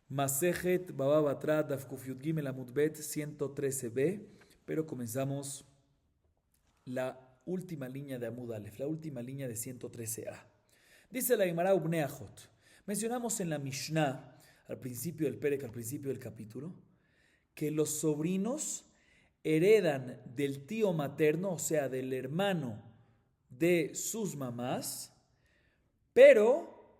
Masejet Baba Batra Daf Kuf Yud Gimel Amud Bet 113b, pero comenzamos la última línea de Amud Aleph, la última línea de 113a. Dice la Gemara Ubnei Achot. Mencionamos en la Mishnah, al principio del Perek, al principio del capítulo, que los sobrinos heredan del tío materno, o sea, del hermano de sus mamás, pero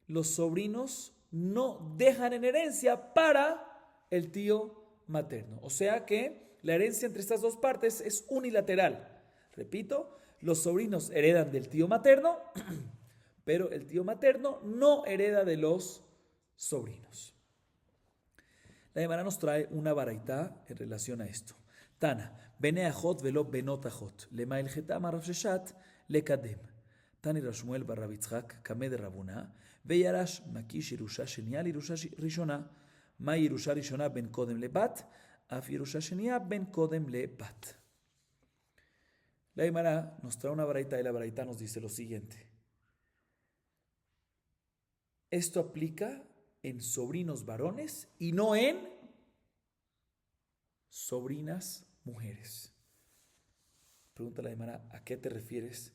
los sobrinos no dejan en herencia para el tío materno. O sea que la herencia entre estas dos partes es unilateral. Repito, los sobrinos heredan del tío materno, pero el tío materno no hereda de los sobrinos. La Gemara nos trae una baraitá en relación a esto. Tana, bene ajot velo benot ajot, lema el getam Rav Sheshat lekadem. Tani Rashmuel bar Rav Yitzchak, kame de Rabuna, veyarash makish Yerusha shenia Yerusha rishona, ma Yerusha rishona ben kodem lebat, af Yerusha shenia ben kodem lebat. La Gemara nos trae una baraitá y la baraitá nos dice lo siguiente. Esto aplica en sobrinos varones y no en sobrinas mujeres. Pregunta la Gemara, ¿a qué te refieres?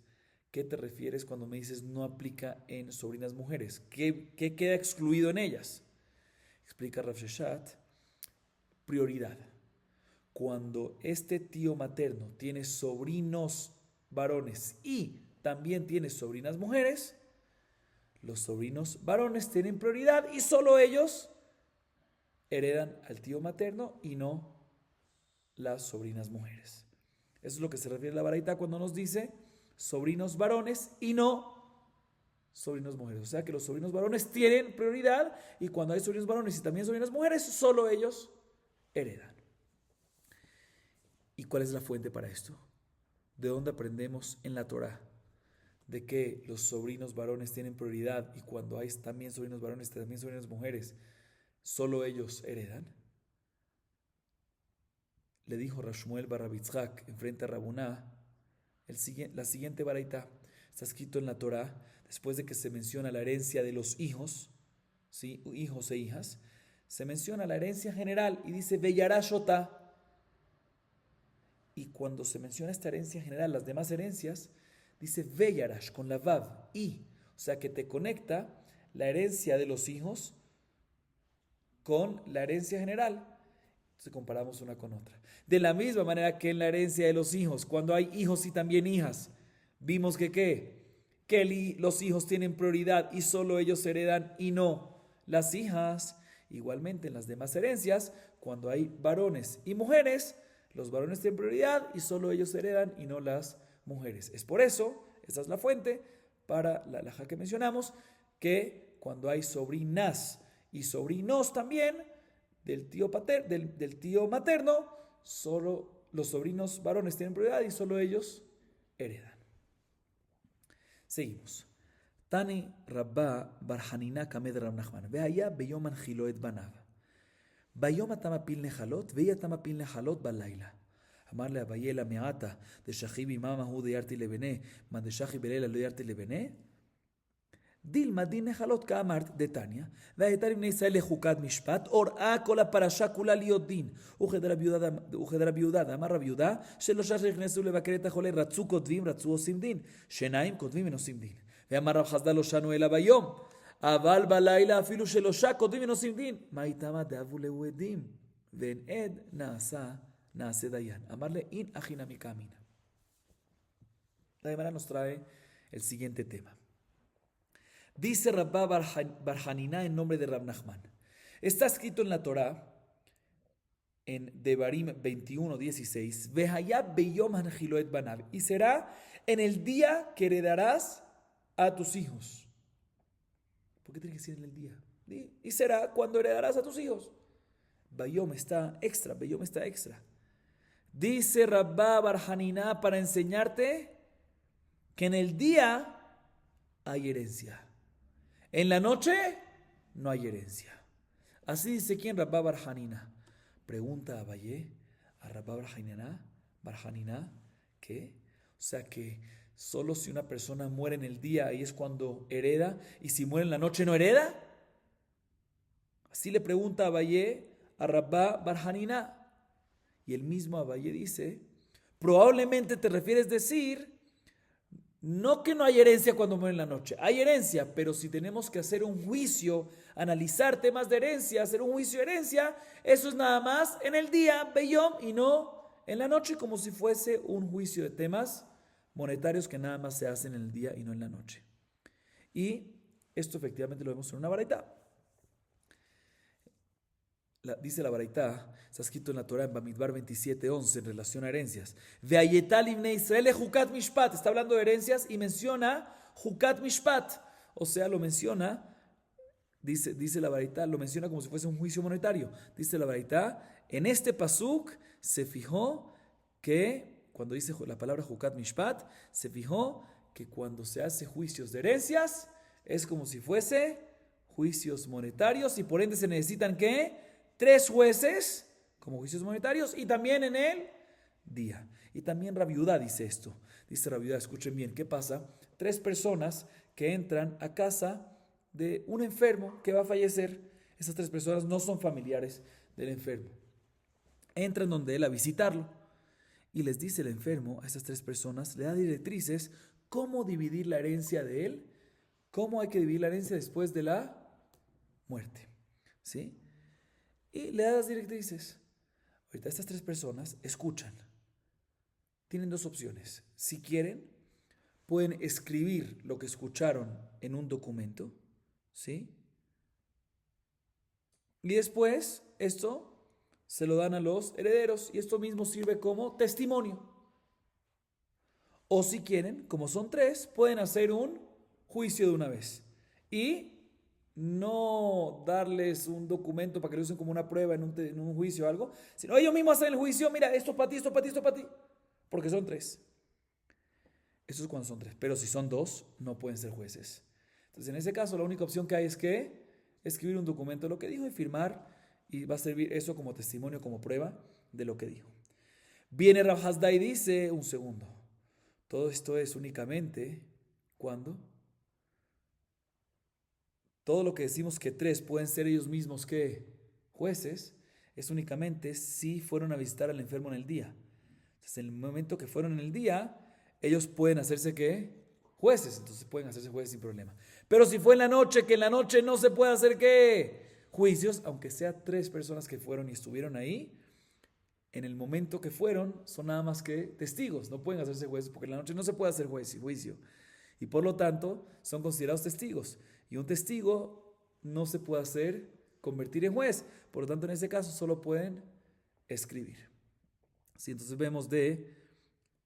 ¿Qué te refieres cuando me dices no aplica en sobrinas mujeres? ¿Qué queda excluido en ellas? Explica Rav Sheshat, prioridad. Cuando este tío materno tiene sobrinos varones y también tiene sobrinas mujeres, los sobrinos varones tienen prioridad y solo ellos heredan al tío materno y no las sobrinas mujeres. Eso es lo que se refiere a la baraita cuando nos dice sobrinos varones y no sobrinos mujeres. O sea que los sobrinos varones tienen prioridad y cuando hay sobrinos varones y también sobrinas mujeres, solo ellos heredan. ¿Y cuál es la fuente para esto? ¿De dónde aprendemos en la Torá? De que los sobrinos varones tienen prioridad y cuando hay también sobrinos varones, también sobrinas mujeres, solo ellos heredan. Le dijo Rashmuel bar Rav Yitzchak enfrente a Rabuná la siguiente baraita. Está escrito en la Torá, después de que se menciona la herencia de los hijos, ¿sí? Hijos e hijas, se menciona la herencia general y dice Veyarashota. Y cuando se menciona esta herencia general, las demás herencias, dice Veyarash con la Vav, y, o sea que te conecta la herencia de los hijos con la herencia general. Entonces comparamos una con otra. De la misma manera que en la herencia de los hijos, cuando hay hijos y también hijas, vimos que los hijos tienen prioridad y solo ellos heredan y no las hijas. Igualmente en las demás herencias, cuando hay varones y mujeres, los varones tienen prioridad y solo ellos heredan y no las mujeres. Es por eso, esta es la fuente para la halajá que mencionamos, que cuando hay sobrinas y sobrinos también del tío materno, solo los sobrinos varones tienen prioridad y solo ellos heredan. Seguimos. Tani Rabba bar Hanina kamed Rab Nachman. Veaya beyom anchilo et banav. ביום אתה מפיל נחלות, ואי אתה מפיל נחלות בלילה. אמר לה אביי למעטה, דשכי בממה הוא דיירתי לבנה, מה דשכי בלילה לא ירתי לבנה? דילמה דין נחלות כאמרת דתניא, והייתה לבני ישראל לחוקת משפט, הוראה כל הפרשה כולה להיות דין. וכדר רבי יהודה, אמר רבי יהודה, שלושה שנכנסו לבקר את החולה, רצו כותבים, רצו עושים דין. שניים כותבים ונושאים דין. ואמר רב חסדא לא שנו אלא ביום. אבל בלילה אפילו שלושה כותבים ונושאים דין. מה איתמה דאבו להו עדים? ואין עד נעשה דיין. אמר לה אין אחי נמי כאמינא. La Gemara nos trae el siguiente tema. Dice Rabba bar Hanina en nombre de Rab Nachman. Está escrito en la Torá, en Devarim 21:16, Vehaya beyom hanchilo et banav, y será en el día que heredarás a tus hijos. ¿Por qué tiene que decir en el día? Y será cuando heredarás a tus hijos. Bayom está extra, Bayom está extra. Dice Rabba bar Hanina para enseñarte que en el día hay herencia. En la noche no hay herencia. Así dice quién, Rabba bar Hanina. Pregunta a Abayé, a Rabba bar Hanina, ¿qué? O sea que solo si una persona muere en el día, ahí es cuando hereda, y si muere en la noche no hereda. Así le pregunta Abayé a Rabba bar Hanina. Y el mismo Abayé dice, probablemente te refieres decir, no que no hay herencia cuando muere en la noche, hay herencia, pero si tenemos que hacer un juicio, analizar temas de herencia, hacer un juicio de herencia, eso es nada más en el día, Beyom, y no en la noche, como si fuese un juicio de temas monetarios que nada más se hacen en el día y no en la noche. Y esto efectivamente lo vemos en una baraita. Dice la baraita, está escrito en la Torah en Bamidbar 27:11 en relación a herencias. Veayetal ibne Israel Jukat Mishpat, está hablando de herencias y menciona Jukat Mishpat, o sea, lo menciona, dice la baraita, lo menciona como si fuese un juicio monetario. Dice la baraita, en este pasuk se fijó que, cuando dice la palabra Jukat Mishpat, se fijó que cuando se hace juicios de herencias, es como si fuese juicios monetarios y por ende se necesitan ¿qué? 3 jueces como juicios monetarios y también en el día. Y también Rabiudá dice esto. Dice Rabiudá, escuchen bien, ¿qué pasa? 3 personas que entran a casa de un enfermo que va a fallecer. Esas 3 personas no son familiares del enfermo. Entran donde él a visitarlo y les dice el enfermo a esas 3 personas, le da directrices cómo dividir la herencia de él, cómo hay que dividir la herencia después de la muerte. ¿Sí? Y le da las directrices. Ahorita estas 3 personas escuchan. Tienen 2 opciones. Si quieren, pueden escribir lo que escucharon en un documento, ¿sí? Y después esto se lo dan a los herederos y esto mismo sirve como testimonio. O si quieren, como son 3, pueden hacer un juicio de una vez. Y no darles un documento para que lo usen como una prueba en un juicio o algo, sino ellos mismos hacen el juicio, mira, esto para ti, esto para ti, esto para ti, porque son 3. Eso es cuando son 3, pero si son 2, no pueden ser jueces. Entonces, en ese caso, la única opción que hay es que escribir un documento de lo que dijo y firmar, y va a servir eso como testimonio, como prueba de lo que dijo. Viene Rav Hasda y dice, un segundo, todo esto es únicamente cuando todo lo que decimos que 3 pueden ser ellos mismos que jueces, es únicamente si fueron a visitar al enfermo en el día. Entonces, en el momento que fueron en el día, ellos pueden hacerse ¿qué? Jueces. Entonces pueden hacerse jueces sin problema. Pero si fue en la noche, que en la noche no se puede hacer ¿qué? Juicios, aunque sea 3 personas que fueron y estuvieron ahí, en el momento que fueron, son nada más que testigos. No pueden hacerse jueces porque en la noche no se puede hacer juicio. Y por lo tanto, son considerados testigos. Y un testigo no se puede convertir en juez. Por lo tanto, en ese caso, solo pueden escribir. ¿Sí? Entonces vemos de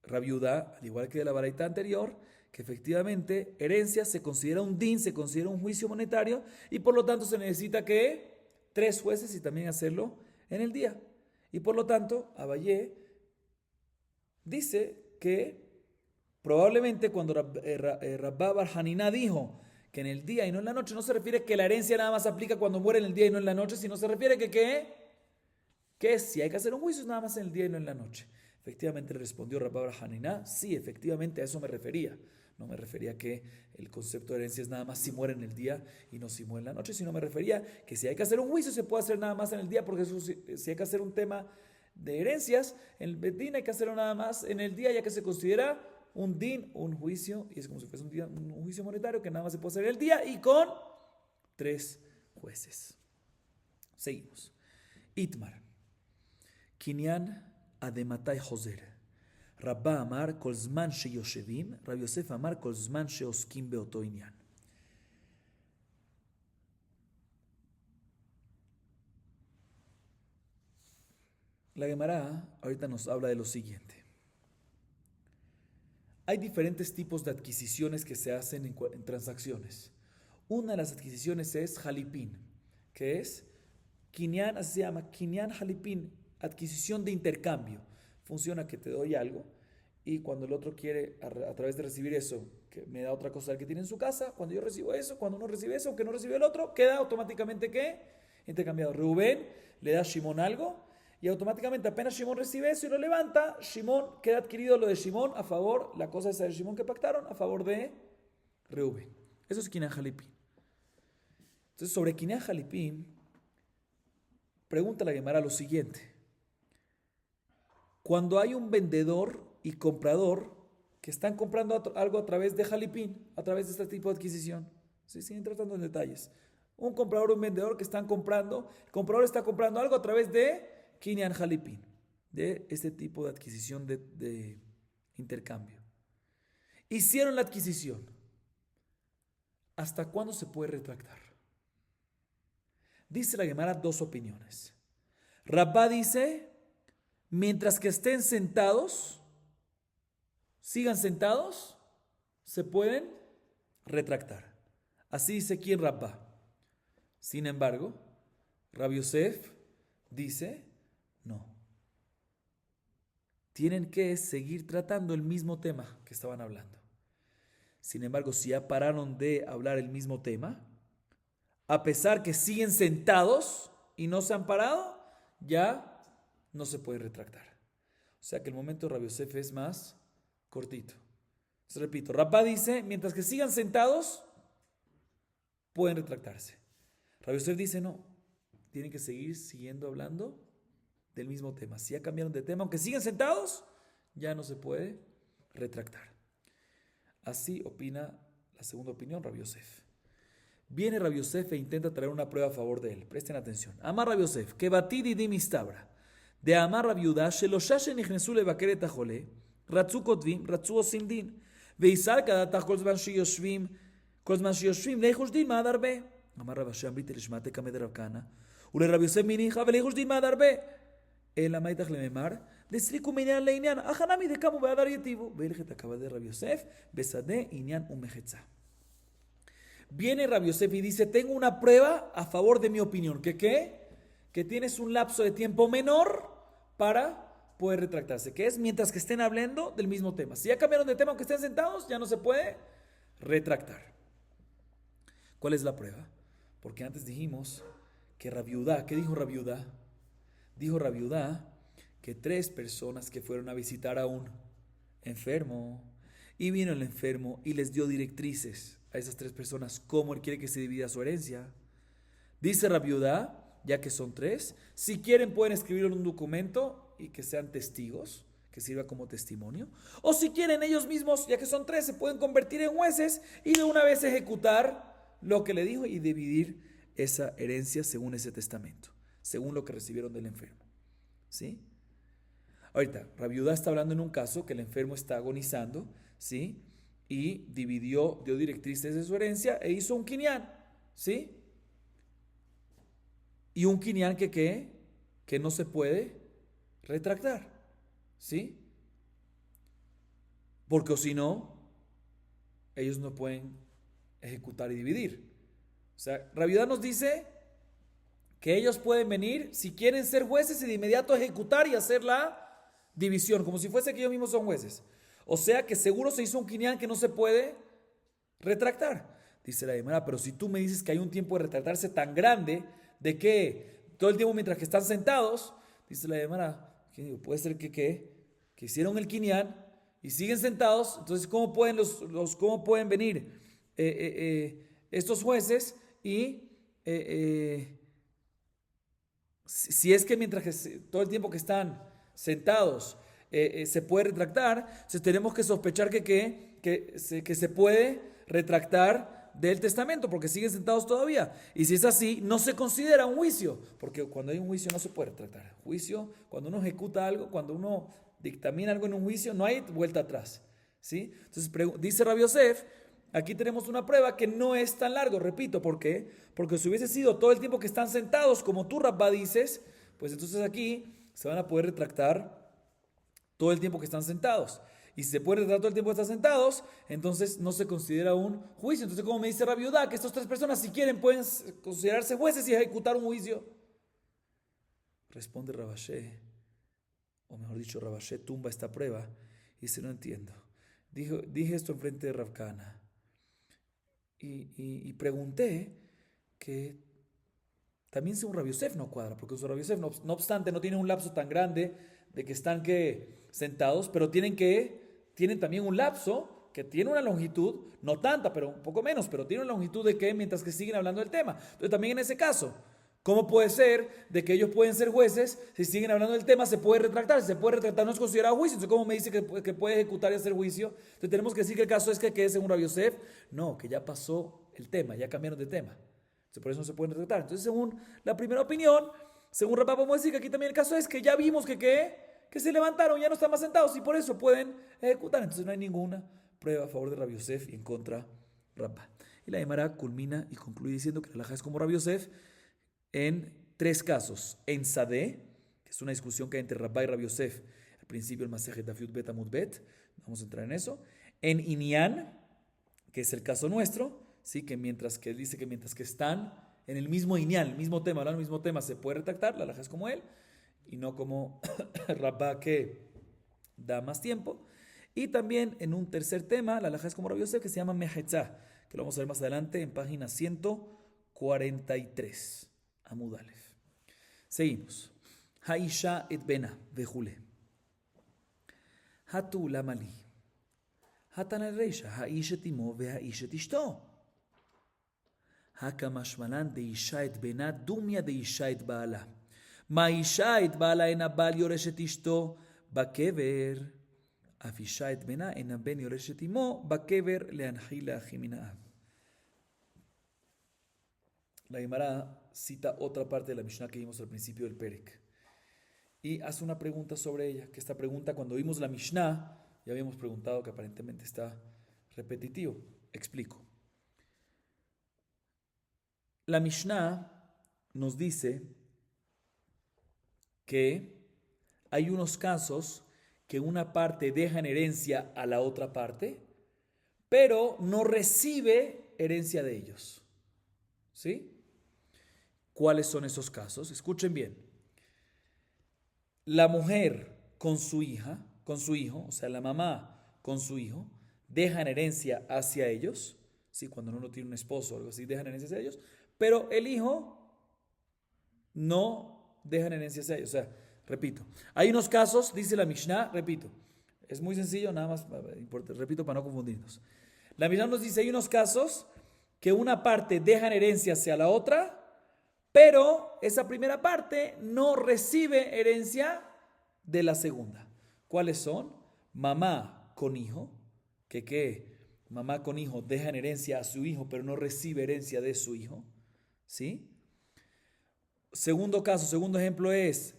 Rabiudá, al igual que de la baraita anterior, que efectivamente herencia se considera un din, se considera un juicio monetario, y por lo tanto se necesita que 3 jueces y también hacerlo en el día. Y por lo tanto, Abayé dice que probablemente cuando Rabba bar Hanina dijo que en el día y no en la noche, no se refiere que la herencia nada más aplica cuando muere en el día y no en la noche, sino se refiere que si hay que hacer un juicio es nada más en el día y no en la noche. Efectivamente le respondió Rabba bar Hanina, sí, efectivamente a eso me refería. No me refería que el concepto de herencia es nada más si muere en el día y no si muere en la noche, sino me refería que si hay que hacer un juicio se puede hacer nada más en el día, porque si hay que hacer un tema de herencias, en el Bedín hay que hacerlo nada más en el día, ya que se considera un din, un juicio, y es como si fuese un juicio monetario que nada más se puede hacer en el día y con 3 jueces. Seguimos. Itmar. Kinyan adematai hoser. Rabba amar kol zman sheyoshevim, Rab Yosef amar kol zman sheoskim beoto inyan. La Gemara ahorita nos habla de lo siguiente. Hay diferentes tipos de adquisiciones que se hacen en transacciones. Una de las adquisiciones es jalipín, que es kinyan, así se llama, kinyan jalipín, adquisición de intercambio. Funciona que te doy algo y cuando el otro quiere, a través de recibir eso, que me da otra cosa que tiene en su casa, cuando yo recibo eso, cuando uno recibe eso, aunque no recibe el otro, queda automáticamente ¿qué? Intercambiado. Rubén le da a Shimón algo y automáticamente apenas Shimón recibe eso y lo levanta, Shimón queda adquirido lo de Shimón a favor, la cosa esa de Shimón que pactaron, a favor de Reuben. Eso es Kinyan Jalipín. Entonces sobre Kinyan Jalipín pregunta la Gemara lo siguiente. Cuando hay un vendedor y comprador que están comprando algo a través de Jalipín, a través de este tipo de adquisición, ¿sí? Siguen tratando en detalles. Un comprador o un vendedor que están comprando, el comprador está comprando algo a través de Kinyan Jalipín, de este tipo de adquisición de intercambio. Hicieron la adquisición. ¿Hasta cuándo se puede retractar? Dice la Gemara dos opiniones. Rabba dice, mientras que estén sentados, sigan sentados, se pueden retractar. Así dice aquí en Rabba. Sin embargo, Rabbi Yosef dice, no. Tienen que seguir tratando el mismo tema que estaban hablando. Sin embargo, si ya pararon de hablar el mismo tema, a pesar que siguen sentados y no se han parado, ya no se puede retractar. O sea que el momento de Rabbi Yosef es más cortito. Entonces, repito, Rabba dice, mientras que sigan sentados, pueden retractarse. Rabbi Yosef dice, no, tienen que seguir siguiendo hablando del mismo tema. Si ya cambiaron de tema, aunque sigan sentados, ya no se puede retractar. Así opina la segunda opinión, Rabbi Yosef. Viene Rabbi Yosef e intenta traer una prueba a favor de él. Presten atención. Amar Rabbi Yosef, que batidi di mistabra. De Amar Rabbi Yehuda, shelosha nichnesu levaker et hajole, ratzu kotvim, ratzu osim din. Veisar kadatach kol zman shiyoshvim, leichush din ma darbe. Amar Rabbi Hashem, brite lishmate kamed Rav Kana. Ule Rabbi Yosef minicha, veleichush din ma darbe. El amaitach lememar, desriku minyan leinyan, achanami de kamu beadar yetivu. Veilchet acaba de Rabbi Yosef, besade inyan umechetza. Viene Rabbi Yosef y dice, tengo una prueba a favor de mi opinión. ¿Qué? Que tienes un lapso de tiempo menor para poder retractarse. Que es mientras que estén hablando del mismo tema. Si ya cambiaron de tema, aunque estén sentados, ya no se puede retractar. ¿Cuál es la prueba? Porque antes dijimos que Rabbi Yehuda, ¿qué dijo Rabbi Yehuda? Dijo Rabbi Yehuda que 3 personas que fueron a visitar a un enfermo, y vino el enfermo y les dio directrices a esas 3 personas cómo él quiere que se divida su herencia. Dice Rabbi Yehuda, ya que son 3, si quieren pueden escribirlo en un documento y que sean testigos, que sirva como testimonio, o si quieren ellos mismos, ya que son 3, se pueden convertir en jueces y de una vez ejecutar lo que le dijo y dividir esa herencia según ese testamento, según lo que recibieron del enfermo. ¿Sí? Ahorita, Rabbi Yehuda está hablando en un caso que el enfermo está agonizando, ¿sí? Y dio directrices de su herencia e hizo un kinyan, ¿sí? Y un kinyan que no se puede retractar, ¿sí? Porque si no, ellos no pueden ejecutar y dividir. O sea, Rabbi Yehuda nos dice que ellos pueden venir, si quieren ser jueces, y de inmediato ejecutar y hacer la división, como si fuese que ellos mismos son jueces. O sea que seguro se hizo un kinyan que no se puede retractar. Dice la Gemara, pero si tú me dices que hay un tiempo de retractarse tan grande, de que todo el tiempo mientras que están sentados, dice la Gemara, puede ser que hicieron el kinyan y siguen sentados, entonces ¿cómo pueden cómo pueden venir estos jueces y si es que mientras que todo el tiempo que están sentados se puede retractar, entonces tenemos que sospechar que se puede retractar del testamento porque siguen sentados todavía. Y si es así, no se considera un juicio, porque cuando hay un juicio no se puede retractar. Juicio, cuando uno ejecuta algo, cuando uno dictamina algo en un juicio, no hay vuelta atrás, ¿sí? Entonces dice Rabbi Yosef, aquí tenemos una prueba que no es tan largo, repito, ¿por qué? Porque si hubiese sido todo el tiempo que están sentados, como tú, Rabba, dices, pues entonces aquí se van a poder retractar todo el tiempo que están sentados. Y si se puede retractar todo el tiempo que están sentados, entonces no se considera un juicio. Entonces, como me dice Rabbi Yehuda, que estas 3 personas, si quieren, pueden considerarse jueces y ejecutar un juicio. Responde Rabashé, o mejor dicho, Rabashé tumba esta prueba y dice, no entiendo. Dije esto enfrente de Rav Kana y pregunté que también según Rabbi Yosef no cuadra, porque Rabbi Yosef no obstante no tiene un lapso tan grande de que están sentados, pero tienen también un lapso que tiene una longitud, no tanta, pero un poco menos, pero tiene una longitud de que mientras que siguen hablando del tema. Entonces también en ese caso, ¿Cómo puede ser de que ellos pueden ser jueces? Si siguen hablando del tema, se puede retractar. Si se puede retractar, no es considerado juicio. Entonces, ¿cómo me dice que puede ejecutar y hacer juicio? Entonces, tenemos que decir que el caso es que es según Rabbi Yosef. No, que ya pasó el tema, ya cambiaron de tema. Entonces, por eso no se pueden retractar. Entonces, según la primera opinión, según Rabá, podemos decir que aquí también el caso es que ya vimos que se levantaron, ya no están más sentados y por eso pueden ejecutar. Entonces, no hay ninguna prueba a favor de Rabbi Yosef y en contra de Rabá. Y la Gemara culmina y concluye diciendo que la halajá es como Rabbi Yosef en 3 casos. En Sadeh, que es una discusión que hay entre Rabá y Rabbi Yosef, al principio el Masejet Daf Yud Bet Amud Bet, vamos a entrar en eso. En Inyan, que es el caso nuestro, ¿sí? que mientras que están en el mismo Inyan, el mismo tema, hablando del mismo tema, se puede retractar, la halajá es como él, y no como Rabá que da más tiempo. Y también en un tercer tema, la halajá es como Rabbi Yosef, que se llama Mehetzah, que lo vamos a ver más adelante en página 143. Amud Aleph. Seguimos. Haisha et bena vejule. Hatu lamali. Hatan el reisha. Haish et imo vehaish et ishto. Hakamashmalan de isha et bena dumia de isha et baala. Ma isha et baala en abal yoresh et ishto bakever. Af isha et bena en aben yoresh et imo bakever leanjila ajiminaab. La Gemara cita otra parte de la Mishnah que vimos al principio del Perek y hace una pregunta sobre ella, que esta pregunta cuando vimos la Mishnah ya habíamos preguntado, que aparentemente está repetitivo. Explico. La Mishnah nos dice que hay unos casos que una parte deja en herencia a la otra parte, pero no recibe herencia de ellos. ¿Sí? ¿Cuáles son esos casos? Escuchen bien. La mujer con su hija, con su hijo, o sea, la mamá con su hijo, dejan herencia hacia ellos, ¿sí? Cuando uno tiene un esposo o algo así, dejan herencia hacia ellos, pero el hijo no dejan herencia hacia ellos. O sea, repito, hay unos casos, dice la Mishnah, repito, es muy sencillo, nada más, repito para no confundirnos. La Mishnah nos dice, hay unos casos que una parte dejan herencia hacia la otra, pero esa primera parte no recibe herencia de la segunda. ¿Cuáles son? Mamá con hijo, que mamá con hijo dejan herencia a su hijo, pero no recibe herencia de su hijo. ¿Sí? Segundo caso, segundo ejemplo es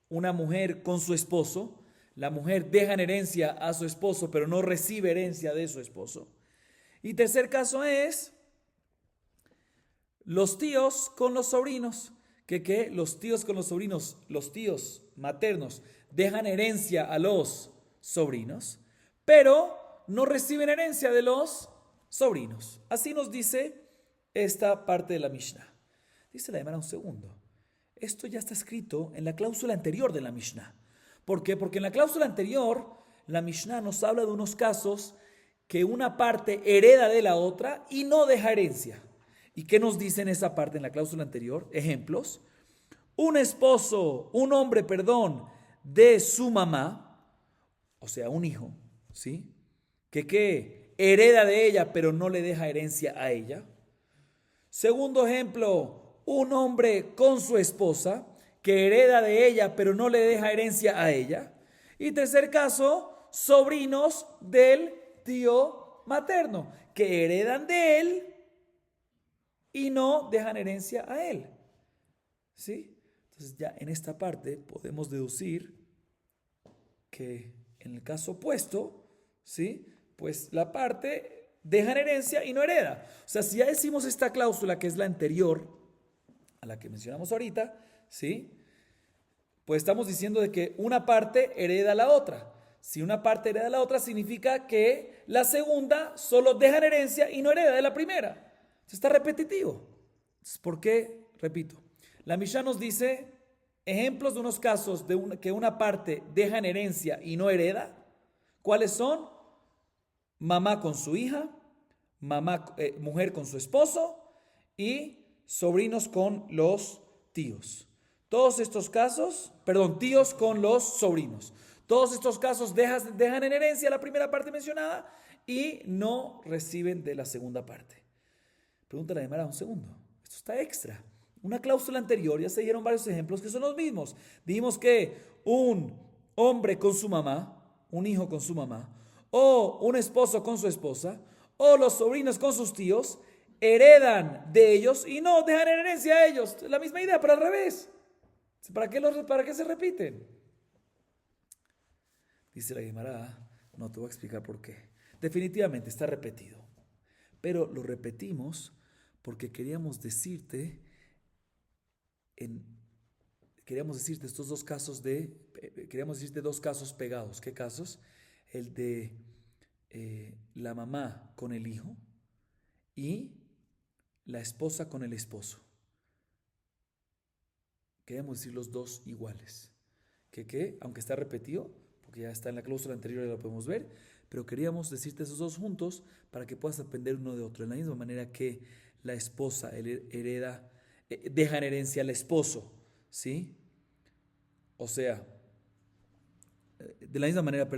una mujer con su esposo. La mujer deja en herencia a su esposo, pero no recibe herencia de su esposo. Y tercer caso es los tíos con los sobrinos, que los tíos con los sobrinos, los tíos maternos dejan herencia a los sobrinos, pero no reciben herencia de los sobrinos. Así nos dice esta parte de la Mishnah. Dice la Gemara un segundo. Esto ya está escrito en la cláusula anterior de la Mishnah. ¿Por qué? Porque en la cláusula anterior la Mishnah nos habla de unos casos que una parte hereda de la otra y no deja herencia. ¿Y qué nos dice en esa parte, en la cláusula anterior? Ejemplos. Un hombre, de su mamá, o sea, un hijo, ¿sí? Que hereda de ella, pero no le deja herencia a ella. Segundo ejemplo, un hombre con su esposa, que hereda de ella, pero no le deja herencia a ella. Y tercer caso, sobrinos del tío materno, que heredan de él y no dejan herencia a él. ¿Sí? Entonces ya en esta parte podemos deducir que en el caso opuesto, ¿sí? Pues la parte deja herencia y no hereda. O sea, si ya decimos esta cláusula que es la anterior a la que mencionamos ahorita, ¿sí? Pues estamos diciendo de que una parte hereda a la otra. Si una parte hereda a la otra, significa que la segunda solo deja herencia y no hereda de la primera. Entonces está repetitivo. Entonces, ¿por qué? Repito. La Mishnah nos dice ejemplos de unos casos que una parte deja en herencia y no hereda. ¿Cuáles son? Mamá con su hija, mujer con su esposo y sobrinos con los tíos. Todos estos casos, tíos con los sobrinos. Todos estos casos dejan en herencia la primera parte mencionada y no reciben de la segunda parte. Pregúntale a Gemara un segundo. Esto está extra. Una cláusula anterior, ya se dieron varios ejemplos que son los mismos. Dijimos que un hombre con su mamá, un hijo con su mamá, o un esposo con su esposa, o los sobrinos con sus tíos, heredan de ellos y no dejan herencia a ellos. La misma idea, pero al revés. ¿Para qué se repiten? Dice la Guimara, no te voy a explicar por qué. Definitivamente está repetido. Pero lo repetimos porque queríamos decirte estos dos casos queríamos decirte dos casos pegados. ¿Qué casos? El de la mamá con el hijo y la esposa con el esposo. Queríamos decir los dos iguales. ¿Qué? Aunque está repetido, porque ya está en la cláusula anterior y lo podemos ver, pero queríamos decirte esos dos juntos para que puedas aprender uno de otro. De la misma manera que la esposa deja en herencia al esposo, ¿sí? O sea, de la misma manera,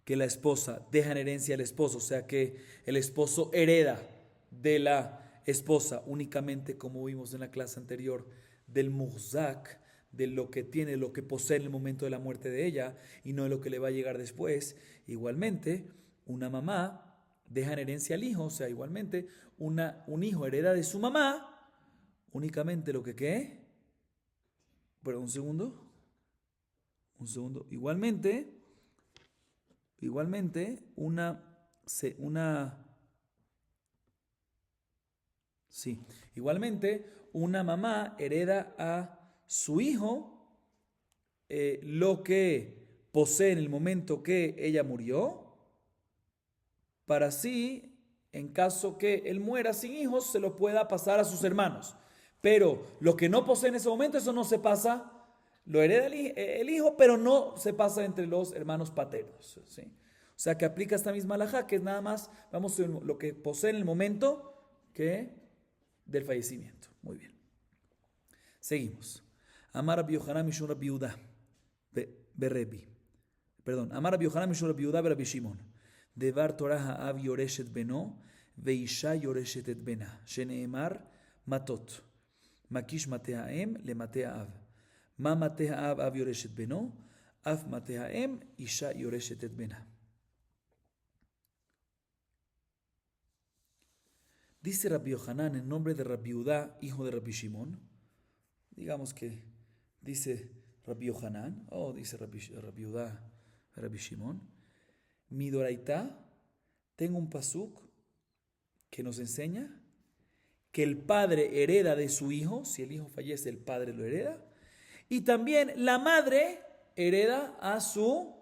que la esposa deja en herencia al esposo, o sea que el esposo hereda de la esposa únicamente, como vimos en la clase anterior, del muhzak, de lo que tiene, lo que posee en el momento de la muerte de ella y no de lo que le va a llegar después. Igualmente, una mamá deja en herencia al hijo, o sea, igualmente un hijo hereda de su mamá únicamente lo que ¿qué? Pero un segundo. Igualmente, una mamá hereda a su hijo lo que posee en el momento que ella murió, para así, en caso que él muera sin hijos, se lo pueda pasar a sus hermanos. Pero lo que no posee en ese momento, eso no se pasa, lo hereda el hijo, pero no se pasa entre los hermanos paternos, ¿sí? O sea que aplica esta misma halajá, que es nada más, vamos a ver lo que posee en el momento del fallecimiento. Muy bien. Seguimos. Amar Rabbi Yohanan mishum Rabbi Yehuda berebi. Amar Rabbi Yohanan mishum Rabbi Yehuda berabbi Shimon. Devar Torah ha'av yoreshet beno, veisha yoreshet et bena. Sheneemar matot. Makish mate ha'em le mate ha'av. Ma mate ha'av av yoreshet beno, af mate ha'em isha yoreshet et bena. Dice Rabbi Yohanan en nombre de Rabbi Yehuda, hijo de Rabbi Shimon. Digamos que dice Rabbi Yohanan, dice Rabbi Yehuda, Rabbi Shimon. Mi doraita, tengo un pasuk que nos enseña que el padre hereda de su hijo. Si el hijo fallece, el padre lo hereda. Y también la madre hereda a su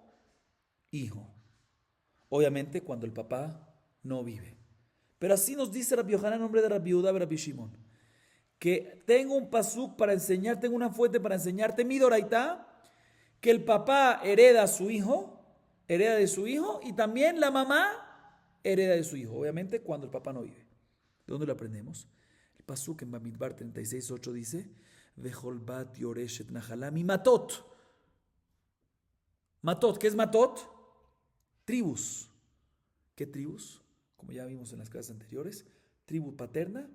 hijo. Obviamente cuando el papá no vive. Pero así nos dice Rabbi Yohanan en nombre de Rabbi Yehuda, Rabbi Shimon, que tengo un pasuk para enseñar, tengo una fuente para enseñarte, mi doraita, que el papá hereda a su hijo, hereda de su hijo, y también la mamá hereda de su hijo, obviamente cuando el papá no vive. ¿De dónde lo aprendemos? El pasuk en Bamidbar 36:8 dice, Vejol bat yoreshet nahalami matot. Matot, ¿qué es matot? Tribus. ¿Qué tribus? Como ya vimos en las clases anteriores, tribu paterna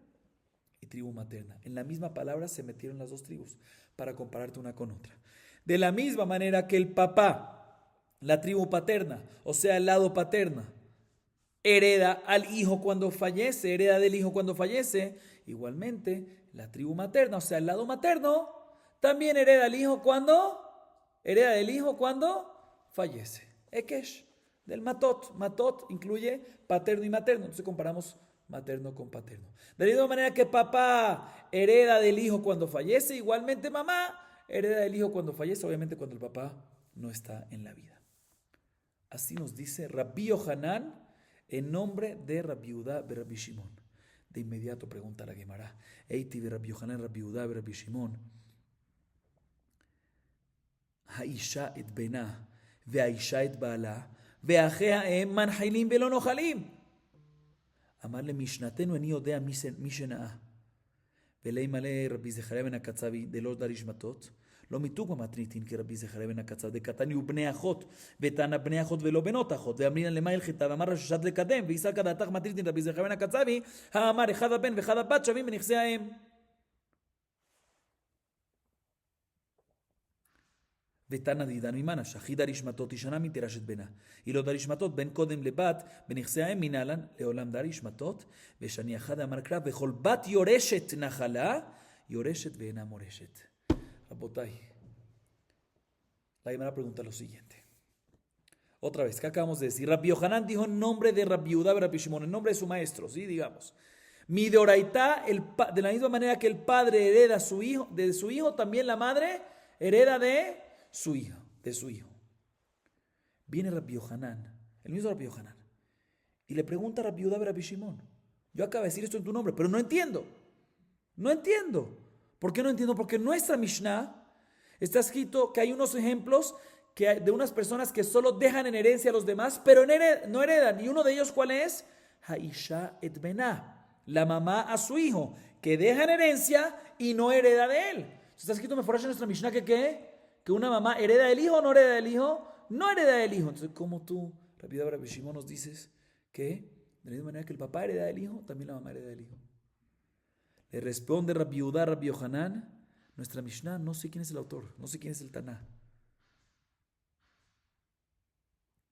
y tribu materna. En la misma palabra se metieron las dos tribus para compararte una con otra. De la misma manera que el papá, la tribu paterna, o sea, el lado paterna, hereda al hijo cuando fallece, hereda del hijo cuando fallece, igualmente la tribu materna, o sea, el lado materno, también hereda del hijo cuando fallece. Ekesh. Del matot. Matot incluye paterno y materno. Entonces comparamos materno con paterno. De la misma manera que papá hereda del hijo cuando fallece, igualmente mamá hereda del hijo cuando fallece, obviamente cuando el papá no está en la vida. Así nos dice Rabbi Yohanan en nombre de Rabbi Yehuda Rabbi Shimon. De inmediato pregunta la Gemara. Eiti de Rabbi Yohanan Rabbi Yehuda Rabbi Shimon. Haisha et bena ve'aisha et ba'ala ואחיה הם מנחילים ולא נוחלים. אמר למשנתנו איני יודע מי שנאה. ולא מלא רבי זכריה בן הקצבי דלא דריש מתות. לא מיתוג במתניתין כרבי זכריה בן הקצב דקתני הוא בני אחות ותנא בני אחות ולא בנות אחות. ואמרינן למה הלכתה ואמר ששד לקדם ויסר כדעתך מתניתין רבי זכריה בן הקצבי האמר אחד הבן ואחד הבת שווים בנכסי האם. ותנא דידן ממנה, שחי דריש מתות ישנה מתרשת בנה. היא לא דריש מתות, בין קודם לבת, בנכסי האם מנהלן, לעולם דריש מתות, ושני אחד אמר קרא, וכל בת יורשת נחלה, יורשת ואינה מורשת. רבותיי, la Gemara pregunta lo siguiente. Otra vez, ¿qué acabamos de decir? Rabbi Yohanan dijo en nombre de Rabbi Yehuda y Rabbi Shimon, en nombre de su maestro, ¿sí? Digamos. Mi deoraitá, de la misma manera que el padre hereda de su hijo, también la madre hereda de su hijo. Viene Rabbi Yohanan, el mismo Rabbi Yohanan, y le pregunta a Rabbi Yehuda y Rabbi Shimon, yo acabo de decir esto en tu nombre, pero no entiendo. ¿Por qué no entiendo? Porque en nuestra Mishnah está escrito que hay unos ejemplos de unas personas que solo dejan en herencia a los demás, pero no heredan. Y uno de ellos, ¿cuál es? Haisha et bená, la mamá a su hijo, que deja en herencia y no hereda de él. Está escrito mejor en nuestra Mishnah que una mamá hereda del hijo o no hereda del hijo. No hereda del hijo. Entonces, ¿cómo tú, Rabbi Shimon, nos dices que de la misma manera que el papá hereda del hijo, también la mamá hereda del hijo? Le responde Rabbi Yehuda, Rabbi Yohanan, nuestra Mishnah, no sé quién es el autor, no sé quién es el Taná.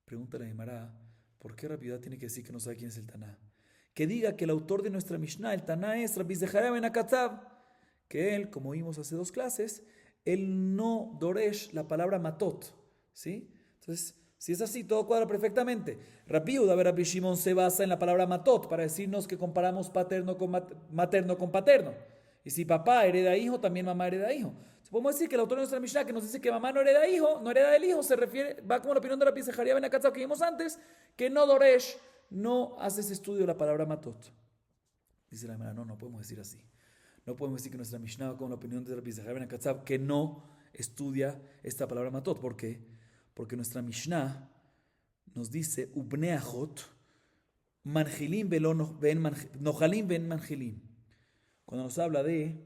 Pregunta la Gemara, ¿por qué Rabbi Yehuda tiene que decir que no sabe quién es el Taná? Que diga que el autor de nuestra Mishnah, el Taná, es Rabbi Zecharia ben Akatzav, que él, como vimos hace 2 clases, él no doresh la palabra matot, ¿sí? Entonces, si es así, todo cuadra perfectamente. Rabbi Yehuda, Rabbi Shimon se basa en la palabra matot para decirnos que comparamos materno con paterno. Y si papá hereda hijo, también mamá hereda hijo. Entonces, podemos decir que el autor de nuestra Mishnah, que nos dice que mamá no hereda del hijo, se refiere, va como la opinión de Rabbi Zecharia ben Akatzav que vimos antes, que no doresh, no hace ese estudio de la palabra matot. Dice la Gemara, no podemos decir así. No podemos decir que nuestra Mishnah va con la opinión de Rabbi Zecharia ben Akatzav que no estudia esta palabra matot. ¿Por qué? Porque nuestra Mishnah nos dice ubneachot manjilim nojalim ven manjilim. Cuando nos habla de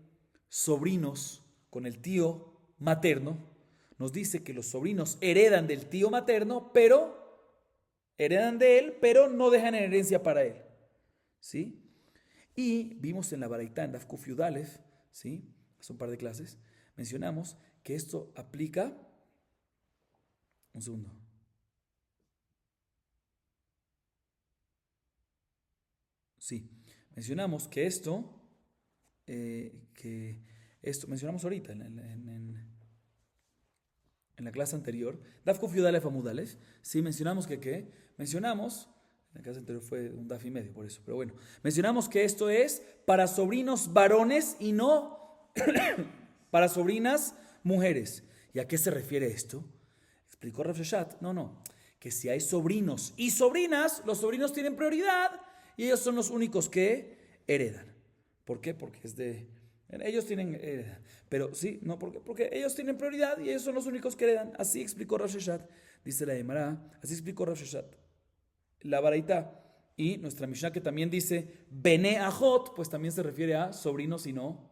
sobrinos con el tío materno, nos dice que los sobrinos heredan del tío materno, pero heredan de él, pero no dejan herencia para él. ¿Sí? Y vimos en la Baraitá, en Daf Kuf Yud Alef, ¿sí? Hace un par de clases, mencionamos que esto aplica. Un segundo. Sí, mencionamos que esto mencionamos ahorita en la clase anterior, Daf Kuf Yud Alef Amud Alef, sí, mencionamos mencionamos, en la clase anterior fue un Daf y medio por eso, pero bueno, mencionamos que esto es para sobrinos varones y no para sobrinas mujeres. ¿Y a qué se refiere esto? Explicó Rav Sheshat, que si hay sobrinos y sobrinas, los sobrinos tienen prioridad y ellos son los únicos que heredan. ¿Por qué? Porque ellos tienen, pero sí, no, porque ellos tienen prioridad y ellos son los únicos que heredan. Así explicó Rav Sheshat, dice la Gemara, así explicó Rav Sheshat. La Baraitá y nuestra Mishnah que también dice Bene Ajot, pues también se refiere a sobrinos y no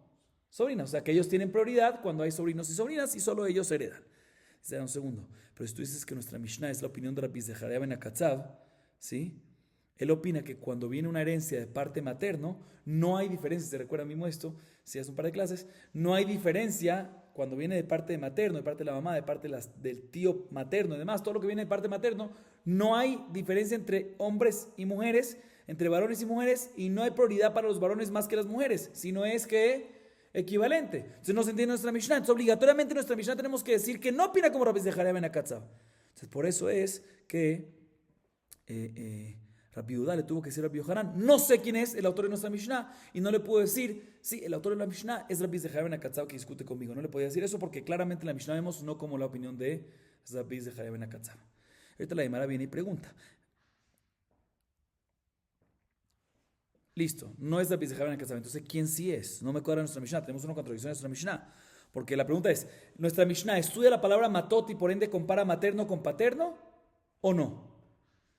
sobrinas. O sea que ellos tienen prioridad cuando hay sobrinos y sobrinas y solo ellos heredan. Dice, un segundo, pero si tú dices que nuestra Mishnah es la opinión de Rabbi Zecharia ben Akatzav, ¿sí? Él opina que cuando viene una herencia de parte materno, no hay diferencia, se recuerda mismo esto, si hace un par de clases, no hay diferencia cuando viene de parte de materno, de parte de la mamá, de parte del tío materno y demás, todo lo que viene de parte materno, no hay diferencia entre hombres y mujeres, entre varones y mujeres, y no hay prioridad para los varones más que las mujeres, sino es que equivalente. Entonces no se entiende nuestra Mishnah. Entonces obligatoriamente nuestra Mishnah tenemos que decir que no opina como Rabbi Zecharia ben Akatzav. Entonces por eso es que Rabbi Yehuda le tuvo que decir a Rabbi Yohanan, no sé quién es el autor de nuestra Mishnah, y no le puedo decir, sí, el autor de la Mishnah es Rabbi Zecharia ben Akatzav que discute conmigo. No le podía decir eso porque claramente la Mishnah vemos no como la opinión de Rabbi Zecharia ben Akatzav. Ahorita la Gemara viene y pregunta. Listo, no es Rabbi Zecharia ben Akatzav, entonces ¿quién sí es? No me cuadra nuestra Mishnah, tenemos una contradicción en nuestra Mishnah. Porque la pregunta es, ¿nuestra Mishnah estudia la palabra matot y por ende compara materno con paterno o no?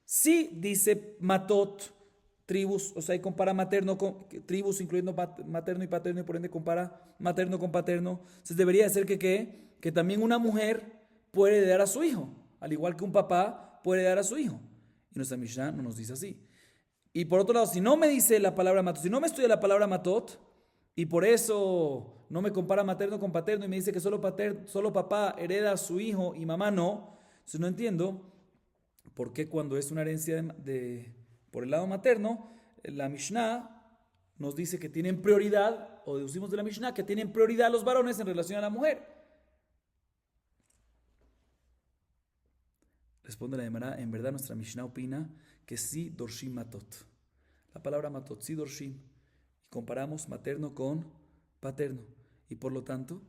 Sí dice matot, tribus, o sea, y compara materno con tribus, incluyendo materno y paterno, y por ende compara materno con paterno. Entonces debería ser que también una mujer puede heredar a su hijo, al igual que un papá puede heredar a su hijo. Y nuestra Mishnah no nos dice así. Y por otro lado, si no me dice la palabra matot, si no me estudia la palabra matot, y por eso no me compara materno con paterno y me dice que solo papá hereda a su hijo y mamá no. Entonces no entiendo por qué cuando es una herencia por el lado materno, la Mishnah nos dice que tienen prioridad, o deducimos de la Mishnah que tienen prioridad los varones en relación a la mujer. Responde la Gemara, en verdad nuestra Mishnah opina que sí dorshim matot. La palabra matot, sí dorshim. Y comparamos materno con paterno. Y por lo tanto,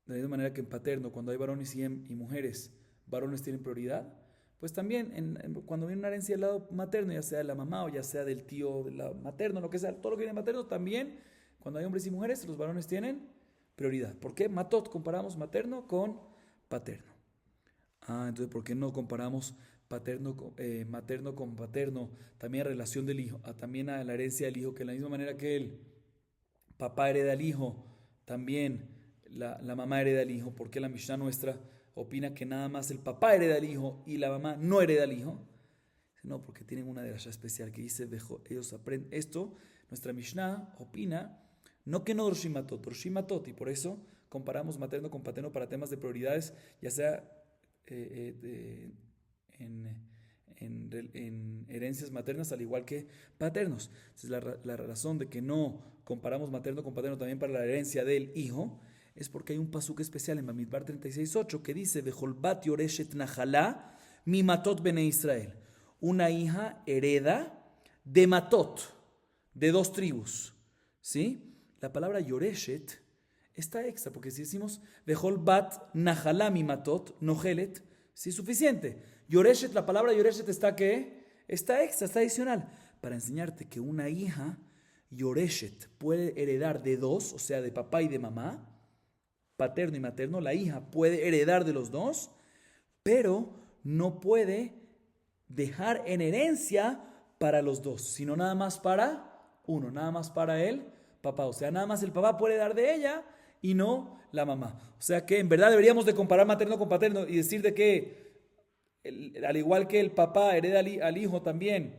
de la misma manera que en paterno, cuando hay varones y mujeres, varones tienen prioridad, pues también cuando viene una herencia del lado materno, ya sea de la mamá o ya sea del tío del lado materno, lo que sea, todo lo que viene materno, también cuando hay hombres y mujeres, los varones tienen prioridad. ¿Por qué? Matot, comparamos materno con paterno. Entonces, ¿por qué no comparamos materno con paterno? También a relación del hijo, también a la herencia del hijo, que de la misma manera que el papá hereda al hijo, también la mamá hereda al hijo. ¿Por qué la Mishnah nuestra opina que nada más el papá hereda al hijo y la mamá no hereda al hijo? No, porque tienen una derasha especial que dice, ellos aprenden esto. Nuestra Mishnah opina, no que no dorshim matot, y por eso comparamos materno con paterno para temas de prioridades, ya sea en herencias maternas al igual que paternos. Entonces, la razón de que no comparamos materno con paterno también para la herencia del hijo es porque hay un pasuk especial en Bamidbar 36:8 que dice Vejolbat yoreshet najalá mi matot bene Israel. Una hija hereda de matot, de dos tribus. ¿Sí? La palabra yoreshet está extra, porque si decimos Vejolbat najalá mi matot, nojelet, sí es suficiente. Yoreshet, la palabra yoreshet está ¿qué? Está extra, está adicional. Para enseñarte que una hija yoreshet puede heredar de dos, o sea, de papá y de mamá, paterno y materno, la hija puede heredar de los dos, pero no puede dejar en herencia para los dos, sino nada más para uno, nada más para el papá. O sea, nada más el papá puede dar de ella y no la mamá. O sea que en verdad deberíamos de comparar materno con paterno y decir de que al igual que el papá hereda al hijo también,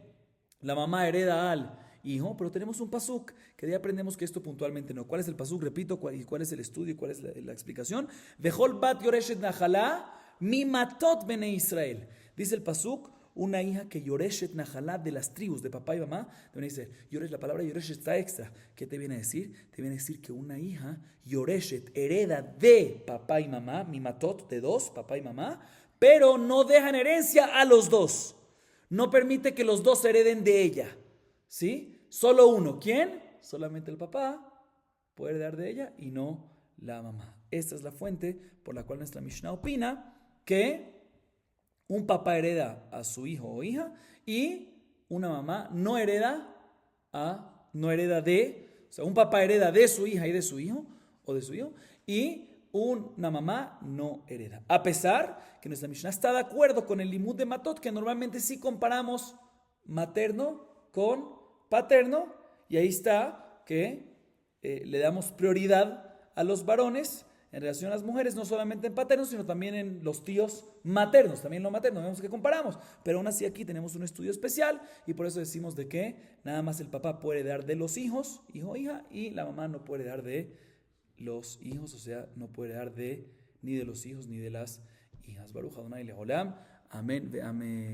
la mamá hereda al hijo, pero tenemos un pasuk que de ahí aprendemos que esto puntualmente no. ¿Cuál es el pasuk? Repito, ¿cuál es el estudio? ¿Cuál es la explicación? Vejol bat yoreshet najalá mi matot bene Israel. Dice el pasuk, una hija que yoreshet najalá de las tribus de papá y mamá. Dice, la palabra yoreshet está extra. ¿Qué te viene a decir? Te viene a decir que una hija yoreshet hereda de papá y mamá, mi matot de dos, papá y mamá, pero no dejan herencia a los dos. No permite que los dos hereden de ella. ¿Sí? Solo uno. ¿Quién? Solamente el papá puede heredar de ella y no la mamá. Esta es la fuente por la cual nuestra Mishnah opina que un papá hereda a su hijo o hija y una mamá no hereda o sea, un papá hereda de su hija y de su hijo o de su hijo y una mamá no hereda. A pesar que nuestra Mishnah está de acuerdo con el limud de matot, que normalmente sí comparamos materno con paterno, y ahí está que le damos prioridad a los varones en relación a las mujeres, no solamente en paternos, sino también en los tíos maternos, también lo materno, vemos que comparamos, pero aún así aquí tenemos un estudio especial y por eso decimos de que nada más el papá puede dar de los hijos, hijo o hija, y la mamá no puede dar de los hijos, o sea, no puede dar ni de los hijos ni de las hijas. Baruch Adonai Leolam, amén ve amén.